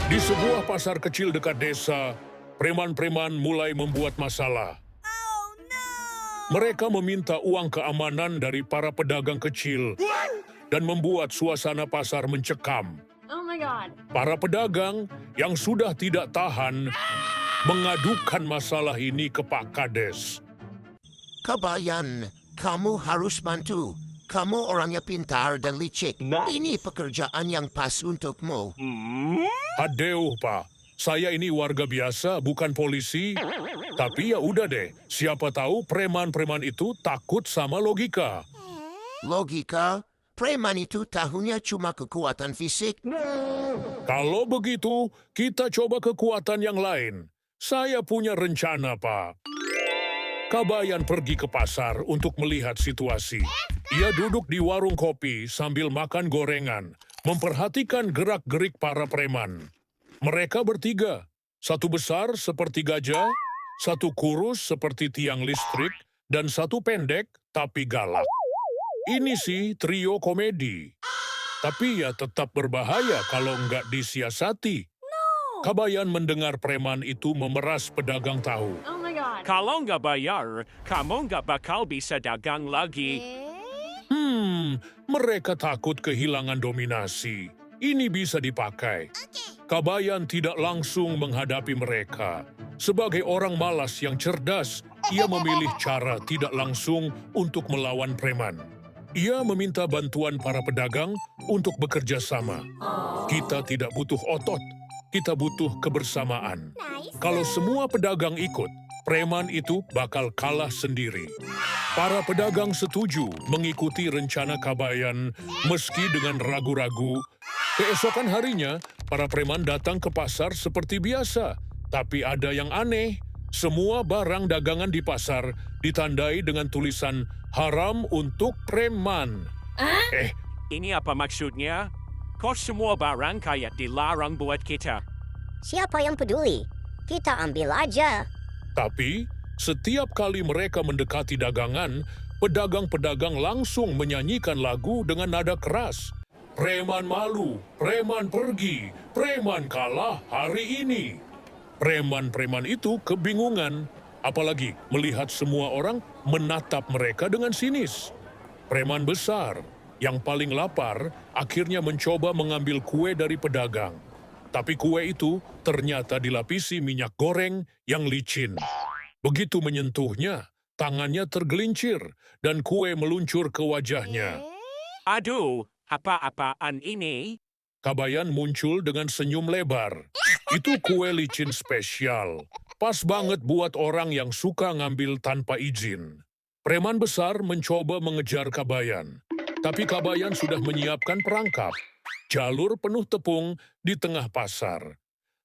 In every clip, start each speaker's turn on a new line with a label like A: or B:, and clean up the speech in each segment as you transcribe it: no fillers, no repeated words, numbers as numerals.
A: Di sebuah pasar kecil dekat desa, preman-preman mulai membuat masalah.
B: Oh no!
A: Mereka meminta uang keamanan dari para pedagang kecil dan membuat suasana pasar mencekam.
B: Oh my god.
A: Para pedagang yang sudah tidak tahan mengadukan masalah ini ke Pak Kades.
C: Kabayan, kamu harus bantu. Kamu orangnya pintar dan licik. Ini pekerjaan yang pas untukmu.
A: Hadeuh, Pak. Saya ini warga biasa, bukan polisi. Tapi ya udah deh, siapa tahu preman-preman itu takut sama logika.
C: Logika, preman itu tahunya cuma kekuatan fisik.
A: Kalau begitu, kita coba kekuatan yang lain. Saya punya rencana, Pak. Kabayan pergi ke pasar untuk melihat situasi. Ia duduk di warung kopi sambil makan gorengan, memperhatikan gerak-gerik para preman. Mereka bertiga, satu besar seperti gajah, satu kurus seperti tiang listrik, dan satu pendek tapi galak. Ini sih trio komedi. Tapi ya tetap berbahaya kalau nggak disiasati. Kabayan mendengar preman itu memeras pedagang tahu.
B: Oh my god.
D: Kalau nggak bayar, kamu nggak bakal bisa dagang lagi.
A: Mereka takut kehilangan dominasi. Ini bisa dipakai. Kabayan tidak langsung menghadapi mereka. Sebagai orang malas yang cerdas, ia memilih cara tidak langsung untuk melawan preman. Ia meminta bantuan para pedagang untuk bekerja sama. Kita tidak butuh otot, kita butuh kebersamaan. Kalau semua pedagang ikut, preman itu bakal kalah sendiri. Para pedagang setuju mengikuti rencana Kabayan meski dengan ragu-ragu. Keesokan harinya, para preman datang ke pasar seperti biasa. Tapi ada yang aneh, semua barang dagangan di pasar ditandai dengan tulisan haram untuk preman.
D: Ini apa maksudnya? Kok semua barang kayak dilarang buat kita?
E: Siapa yang peduli? Kita ambil aja.
A: Tapi, setiap kali mereka mendekati dagangan, pedagang-pedagang langsung menyanyikan lagu dengan nada keras. Preman malu, preman pergi, preman kalah hari ini. Preman-preman itu kebingungan, apalagi melihat semua orang menatap mereka dengan sinis. Preman besar, yang paling lapar, akhirnya mencoba mengambil kue dari pedagang. Tapi kue itu ternyata dilapisi minyak goreng yang licin. Begitu menyentuhnya, tangannya tergelincir dan kue meluncur ke wajahnya.
D: Aduh, apa-apaan ini?
A: Kabayan muncul dengan senyum lebar. Itu kue licin spesial. Pas banget buat orang yang suka ngambil tanpa izin. Preman besar mencoba mengejar Kabayan. Tapi Kabayan sudah menyiapkan perangkap. Jalur penuh tepung di tengah pasar.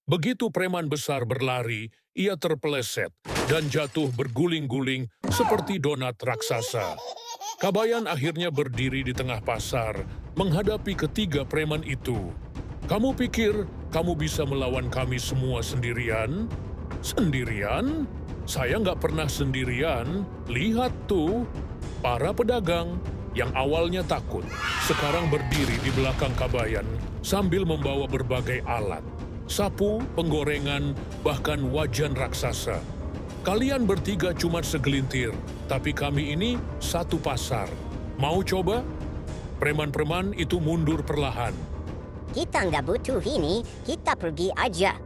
A: Begitu preman besar berlari, ia terpeleset dan jatuh berguling-guling seperti donat raksasa. Kabayan akhirnya berdiri di tengah pasar, menghadapi ketiga preman itu. Kamu pikir kamu bisa melawan kami semua sendirian? Sendirian? Saya nggak pernah sendirian. Lihat tuh, para pedagang yang awalnya takut, sekarang berdiri di belakang Kabayan sambil membawa berbagai alat. Sapu, penggorengan, bahkan wajan raksasa. Kalian bertiga cuma segelintir, tapi kami ini satu pasar. Mau coba? Preman-preman itu mundur perlahan.
E: Kita nggak butuh ini, kita pergi aja.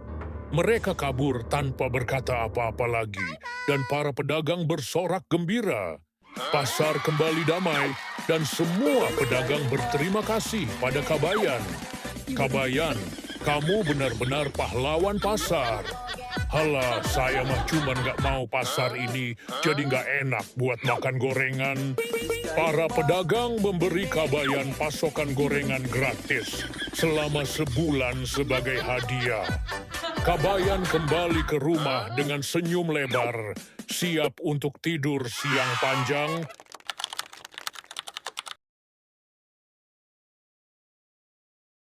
A: Mereka kabur tanpa berkata apa-apa lagi, dan para pedagang bersorak gembira. Pasar kembali damai, dan semua pedagang berterima kasih pada Kabayan. Kabayan, kamu benar-benar pahlawan pasar. Halah, saya mah cuma nggak mau pasar ini jadi nggak enak buat makan gorengan. Para pedagang memberi Kabayan pasokan gorengan gratis selama sebulan sebagai hadiah. Kabayan kembali ke rumah dengan senyum lebar, siap untuk tidur siang panjang